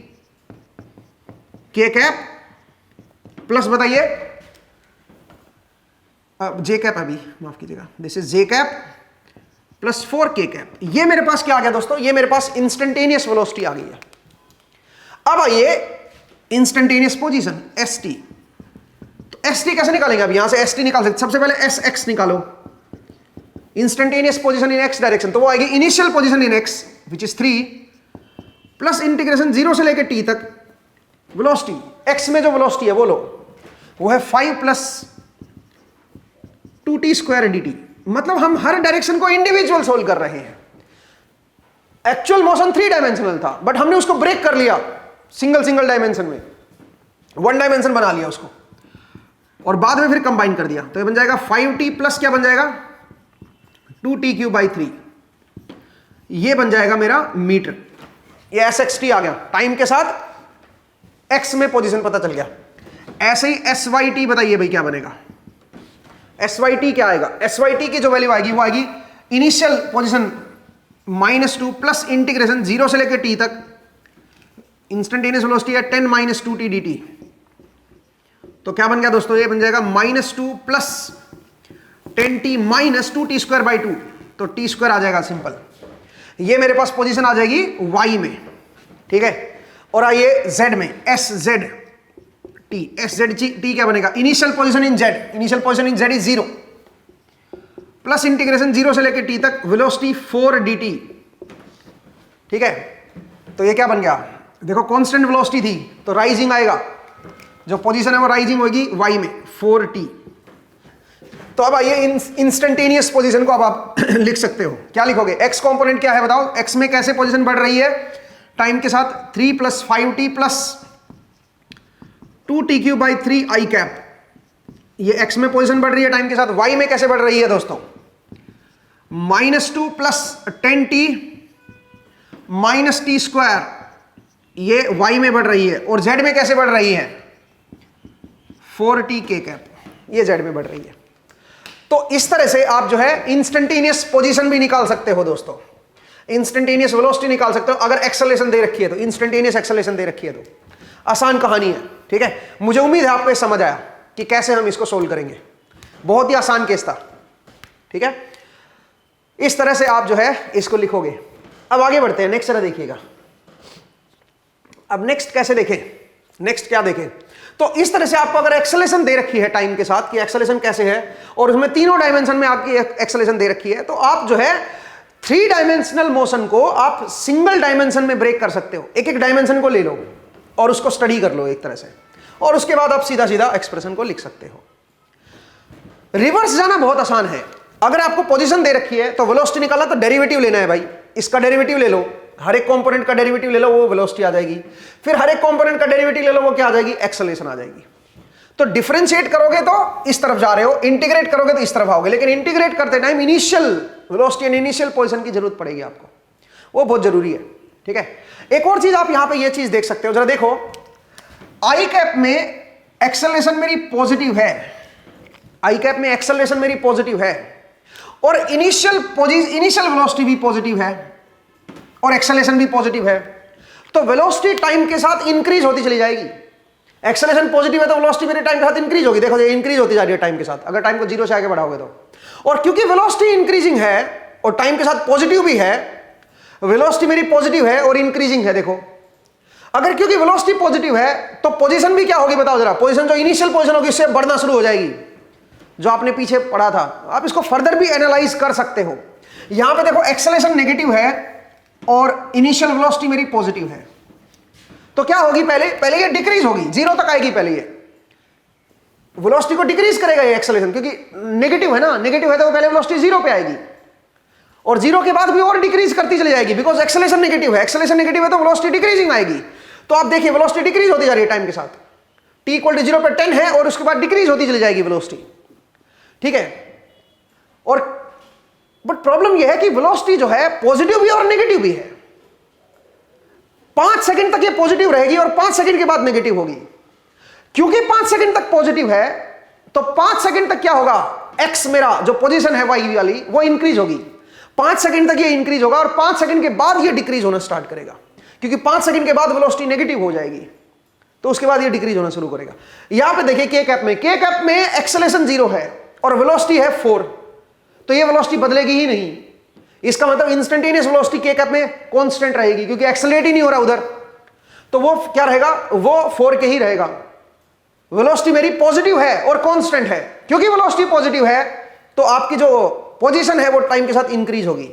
k कैप, प्लस बताइए j कैप, अभी माफ कीजिएगा, this is j cap plus 4k cap. ये मेरे पास क्या आ गया दोस्तों, ये मेरे पास इंस्टेंटेनियस वेलोसिटी आ गई है। अब आइए इंस्टेंटेनियस पोजीशन st। तो st कैसे निकालेंगे, अब यहां से st निकाल सकते, सबसे पहले sx निकालो, instantaneous position in x direction, तो वो आएगी initial position in x which is 3 plus integration 0 से लेकर t तक वेलोसिटी, x में जो वेलोसिटी है वो लो, वो है 5 + 2t² dt। मतलब हम हर डायरेक्शन को इंडिविजुअल सोल्व कर रहे हैं। एक्चुअल मोशन 3 डायमेंशनल था, बट हमने उसको ब्रेक कर लिया सिंगल डायमेंशन में, 1 डायमेंशन बना लिया उसको, और बाद में फिर कंबाइन कर दिया। तो ये बन जाएगा 5t प्लस क्या बन जाएगा, 2t³/3, ये बन जाएगा मेरा मीटर। ये sxt आ गया, टाइम के साथ x में पोजीशन पता चल गया। ऐसे ही syt बताइए भाई क्या बनेगा, syt क्या आएगा, syt की जो वैल्यू आएगी वो आएगी इनिशियल पोजीशन -2 प्लस इंटीग्रेशन 0 से लेकर t तक, इंस्टेंटेनियस वेलोसिटी है 10 - 2t dt। तो क्या बन गया दोस्तों, ये बन जाएगा -2 प्लस 10t - 2t²/2, तो t² आ जाएगा सिंपल। ये मेरे पास पोजीशन आ जाएगी y में, ठीक है। और आइए z में, sz t क्या बनेगा, initial position in z, initial position in z is 0 plus integration 0 से लेकर t तक, वेलोसिटी 4 dt, ठीक है। तो ये क्या बन गया, देखो कांस्टेंट वेलोसिटी थी तो राइजिंग आएगा, जो पोजीशन है वो राइजिंग होगी y में 4t। तो अब आइए इंस्टेंटेनियस पोजीशन को अब आप लिख सकते हो, क्या लिखोगे, x कंपोनेंट क्या है बताओ, x में कैसे पोजीशन बढ़ रही है टाइम के साथ, 3 + 5t plus 2t³/3 i cap, ये x में पोजीशन बढ़ रही है टाइम के साथ। y में कैसे बढ़ रही है दोस्तों, -2 प्लस 10t - t², ये y में बढ़ रही है। और z में कैसे बढ़ रही है, 4t k कैप, ये z में बढ़ रही है। तो इस तरह से आप जो है इंस्टेंटेनियस पोजीशन भी निकाल सकते हो दोस्तों। इंस्टेंटेनियस वेलोसिटी निकाल सकते हो अगर एक्सेलरेशन दे रखी है तो, इंस्टेंटेनियस एक्सेलरेशन दे रखी है तो। आसान कहानी है, ठीक है। मुझे उम्मीद है आपको ये समझ आया कि कैसे हम इसको सोल्व करेंगे। बहुत ही आसान केस था, ठीक है। इस तरह से आप जो है इसको लिखोगे। अब आगे बढ़ते हैं, नेक्स्ट तरह देखिएगा। अब नेक्स्ट कैसे देखें, नेक्स्ट क्या देखें, तो इस तरह से आपको अगर एक्सेलरेशन दे रखी है टाइम के साथ कि एक्सेलरेशन कैसे है, और उसमें तीनों डायमेंशन में आपकी एक्सेलरेशन दे रखी है, तो आप जो है 3 डायमेंशनल मोशन को आप सिंगल डायमेंशन में ब्रेक कर सकते हो। एक एक डायमेंशन को ले लो और उसको स्टडी कर लो एक तरह से, और उसके बाद आप सीधा सीधा एक्सप्रेशन को लिख सकते हो। रिवर्स जाना बहुत आसान है। अगर आपको पोजीशन दे रखी है तो वेलोसिटी निकालना तो डेरिवेटिव लेना है भाई, इसका डेरिवेटिव ले लो, हर एक कंपोनेंट का डेरिवेटिव ले लो, वो वेलोसिटी आ जाएगी। फिर हर एक कंपोनेंट का डेरिवेटिव ले लो, वो क्या आ जाएगी, एक्सेलरेशन आ जाएगी। तो डिफरेंशिएट करोगे तो इस तरफ जा रहे हो, इंटीग्रेट करोगे तो इस तरफ आओगे, लेकिन इंटीग्रेट करते time initial velocity and initial position की जरूरत पड़ेगी आपको, वो बहुत जरूरी है, ठीक है। एक और चीज आप यहां पे ये चीज देख सकते हो, जरा देखो, आई कैप में एक्सेलरेशन मेरी पॉजिटिव है, आई कैप में एक्सेलरेशन मेरी पॉजिटिव है, और इनिशियल वेलोसिटी भी पॉजिटिव है, और एक्सेलरेशन भी पॉजिटिव है। तो वेलोसिटी टाइम के साथ इंक्रीज होती चली जाएगी। एक्सेलरेशन पॉजिटिव है तो वेलोसिटी मेरे टाइम के साथ इंक्रीज होगी, देखो ये इंक्रीज होती जा रही है टाइम के साथ, अगर टाइम को 0 से आगे बढ़ाओगे तो। और क्योंकि वेलोसिटी इंक्रीजिंग है और टाइम के साथ पॉजिटिव भी है, वेलोसिटी मेरी पॉजिटिव है और इंक्रीजिंग है। देखो, अगर क्योंकि वेलोसिटी पॉजिटिव है तो पोजीशन भी क्या होगी बताओ जरा, पोजीशन जो इनिशियल पोजीशन होगी उससे बढ़ना शुरू हो जाएगी, जो आपने पीछे पढ़ा था। आप इसको फर्दर भी एनालाइज कर सकते हो। यहां पे देखो एक्सेलरेशन नेगेटिव है और इनिशियल वेलोसिटी मेरी पॉजिटिव है, तो क्या होगी, पहले ये डिक्रीज होगी, 0 तक आएगी, पहले ये वेलोसिटी को डिक्रीज करेगा ये एक्सेलरेशन, क्योंकि नेगेटिव है ना, नेगेटिव है तो पहले वेलोसिटी 0 पे आएगी, और 0 के बाद भी और डिक्रीज करती चली जाएगी, बिकॉज एक्सेलरेशन नेगेटिव है। एक्सेलरेशन नेगेटिव है तो वेलोसिटी डिक्रीजिंग आएगी। तो आप देखिए वेलोसिटी डिक्रीज होती जा रही है टाइम के साथ, t = 0 पर 10 है और उसके बाद डिक्रीज होती चली जाएगी वेलोसिटी, ठीक है। और बट प्रॉब्लम यह है कि वेलोसिटी जो है पॉजिटिव भी और नेगेटिव भी है। 5 सेकंड तक ये पॉजिटिव रहेगी और 5 सेकंड के बाद नेगेटिव होगी। क्योंकि 5 सेकंड तक पॉजिटिव है तो 5 सेकंड तक क्या होगा, एक्स मेरा जो पोजीशन है वाई वाली वो इंक्रीज होगी। 5 सेकंड तक ये इंक्रीज होगा और 5 सेकंड के बाद ये डिक्रीज होना स्टार्ट करेगा, क्योंकि 5 सेकंड के बाद वेलोसिटी नेगेटिव हो जाएगी, तो उसके बाद ये डिक्रीज होना शुरू करेगा। यहां पे देखिए के कैप में एक्सेलरेशन 0 है और वेलोसिटी है 4, तो ये वेलोसिटी बदलेगी ही नहीं। इसका मतलब इंस्टेंटेनियस वेलोसिटी के कैप में कांस्टेंट रहेगी, क्योंकि एक्सेलरेट ही नहीं हो रहा उधर, तो वो क्या रहेगा, वो 4 के ही रहेगा। वेलोसिटी मेरी पॉजिटिव है और कांस्टेंट है, क्योंकि वेलोसिटी पॉजिटिव है तो आपकी जो पोजीशन है वो टाइम के साथ इंक्रीज होगी,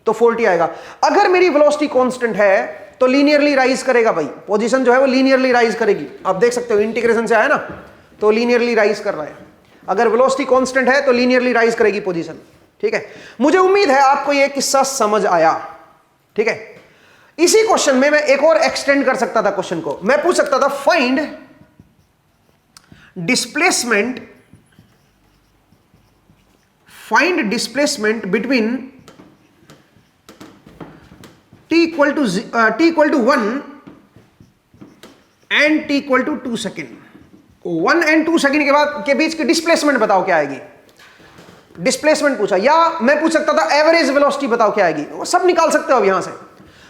तो 4t आएगा। अगर मेरी वेलोसिटी कांस्टेंट है तो लीनियरली राइज करेगा भाई, पोजीशन जो है वो लीनियरली राइज करेगी। आप देख सकते हो इंटीग्रेशन से आया ना, तो लीनियरली राइज कर रहा है। अगर वेलोसिटी कांस्टेंट है तो लीनियरली राइज करेगी पोजीशन, ठीक है। मुझे उम्मीद है आपको यह किस्सा समझ आया, ठीक है। इसी क्वेश्चन में मैं एक और एक्सटेंड कर सकता था क्वेश्चन को, मैं पूछ सकता था find displacement between t equal to 1 and t equal to 2 second. 1 and 2 second के बीच की डिस्प्लेसमेंट बताओ क्या आएगी। डिस्प्लेसमेंट पूछा, या मैं पूछ सकता था एवरेज वेलोसिटी बताओ क्या आएगी, वो सब निकाल सकते हो अब यहां से।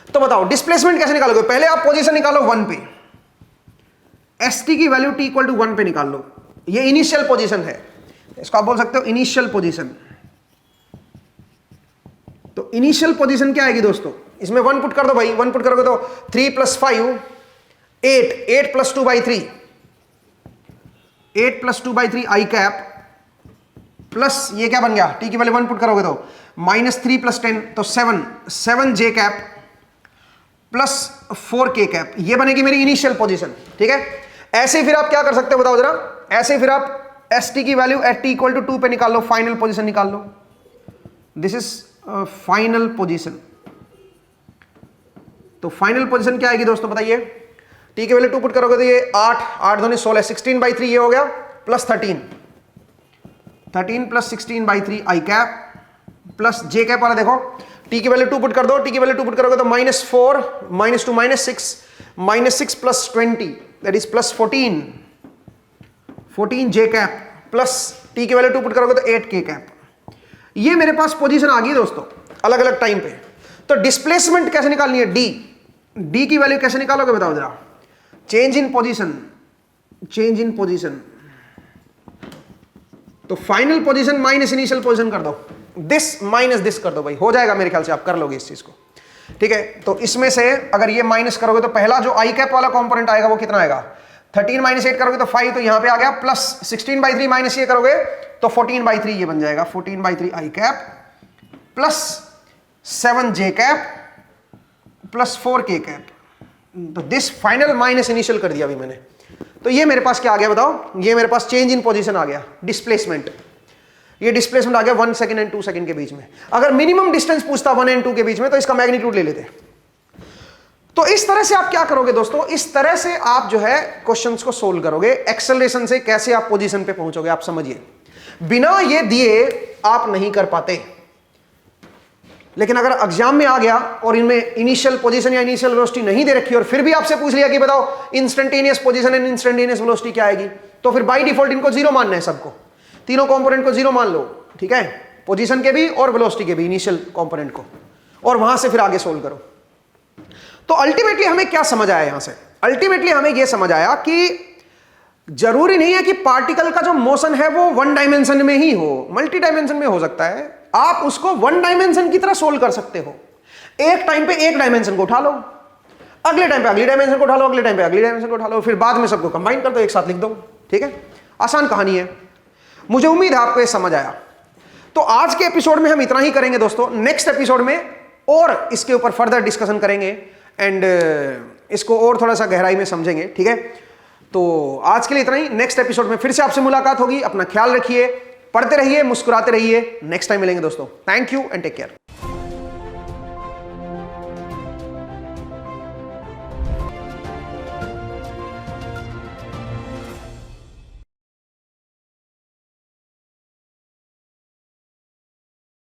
तो बताओ डिस्प्लेसमेंट कैसे निकालोगे, पहले आप पोजीशन निकालो 1 पे, st की वैल्यू t = 1 पे निकाल लो, ये इनिशियल पोजीशन है, इसको आप बोल सकते हो इनिशियल पोजीशन। तो इनिशियल पोजीशन क्या आएगी दोस्तों, इसमें 1 पुट कर दो भाई, 1 पुट करोगे तो 3 + 5 8 + 2/3 8 + 2/3 आई कैप प्लस ये क्या बन गया, t की वैल्यू 1 पुट करोगे तो -3 + 10 तो 7 j cap plus 4 k cap, ये बनेगी मेरी इनिशियल पोजीशन, ठीक है। ऐसे ही फिर आप क्या कर सकते हो बताओ जरा, ऐसे ही फिर आप st की वैल्यू एट t = 2 पे निकाल लो, फाइनल पोजीशन निकाल लो। This is final position. तो फाइनल पोजीशन क्या आएगी दोस्तों बताइए, t की वैल्यू 2 पुट करोगे तो ये 8 दूनी 16 16/3 ये हो गया, प्लस 13 + 16/3 आई कैप प्लस j कैप वाला देखो, t की वैल्यू 2 पुट कर दो, t की वैल्यू 2 पुट करोगे तो -4 -2 -6 + 20 that is plus 14 j cap plus t की वैल्यू 2 पुट करोगे तो 8 k कैप। ये मेरे पास पोजीशन आ गई दोस्तों अलग अलग टाइम पे। तो डिस्प्लेसमेंट कैसे निकालनी है? डी की वैल्यू कैसे निकालोगे बताओ जरा? Change in position, change in position, तो final position minus initial position कर दो, दिस माइनस दिस कर दो भाई, हो जाएगा मेरे ख्याल से, आप कर लोगे इस चीज को, ठीक है। तो इसमें से अगर ये माइनस करोगे तो पहला जो आई कैप वाला कंपोनेंट आएगा वो कितना आएगा? 13 माइनस 8 करोगे तो 5, तो यहां पे आ गया, प्लस 16/3 माइनस ये करोगे तो 14/3 ये बन जाएगा, 14/3 आई कैप प्लस 7 जे कैप प्लस 4 के कैप, तो दिस फाइनल माइनस इनिशियल कर दिया अभी मैंने। तो ये मेरे पास क्या आ गया बताओ? ये मेरे पास चेंज इन पोजीशन आ गया, डिस्प्लेसमेंट। ये डिस्प्लेसमेंट आ गया 1 सेकंड एंड 2 सेकंड के बीच में। अगर मिनिमम डिस्टेंस पूछता 1 एंड 2 के बीच में तो इसका मैग्नीट्यूड ले लेते। तो इस तरह से आप क्या करोगे दोस्तों? इस तरह से आप जो है क्वेश्चंस को सोल्व करोगे। एक्सेलरेशन से कैसे आप पोजीशन पे पहुंचोगे आप समझिए, बिना ये दिए आप नहीं कर पाते। लेकिन अगर एग्जाम में आ गया और इनमें इनिशियल पोजीशन या इनिशियल वेलोसिटी नहीं दे रखी और फिर भी आपसे पूछ लिया कि बताओ instantaneous position and instantaneous velocity क्या आएगी, तो फिर बाय डिफॉल्ट इनको जीरो मानना है सबको, तीनों कंपोनेंट को जीरो मान लो, ठीक है, पोजीशन के भी और वेलोसिटी के भी, इनिशियल कंपोनेंट को, और वहां से फिर आगे सोल्व करो। तो अल्टीमेटली हमें क्या समझ आया यहां से? अल्टीमेटली हमें यह समझ आया कि जरूरी नहीं है कि पार्टिकल का जो मोशन है वो 1 डायमेंशन में ही हो, मल्टी डायमेंशन में हो सकता है। आप उसको 1 डायमेंशन की तरह सोल्व कर सकते हो। एक टाइम पे एक डायमेंशन को उठा लो, अगले टाइम पे अगली डायमेंशन को उठा लो, अगले टाइम पे अगली डायमेंशन को उठा लो, फिर बाद में सबको कंबाइन कर दो, एक साथ लिख दो, ठीक है। आसान कहानी है। मुझे उम्मीद है आपको ये समझ आया। तो आज के एपिसोड में हम इतना ही करेंगे दोस्तों। नेक्स्ट एपिसोड में और इसके ऊपर फर्दर डिस्कशन करेंगे एंड इसको और थोड़ा सा गहराई में समझेंगे, ठीक है। तो आज के लिए इतना ही। नेक्स्ट एपिसोड में फिर से आपसे मुलाकात होगी। अपना ख्याल रखिए, पढ़ते रहिए, मुस्कुराते रहिए। नेक्स्ट टाइम मिलेंगे दोस्तों। Thank you and take care.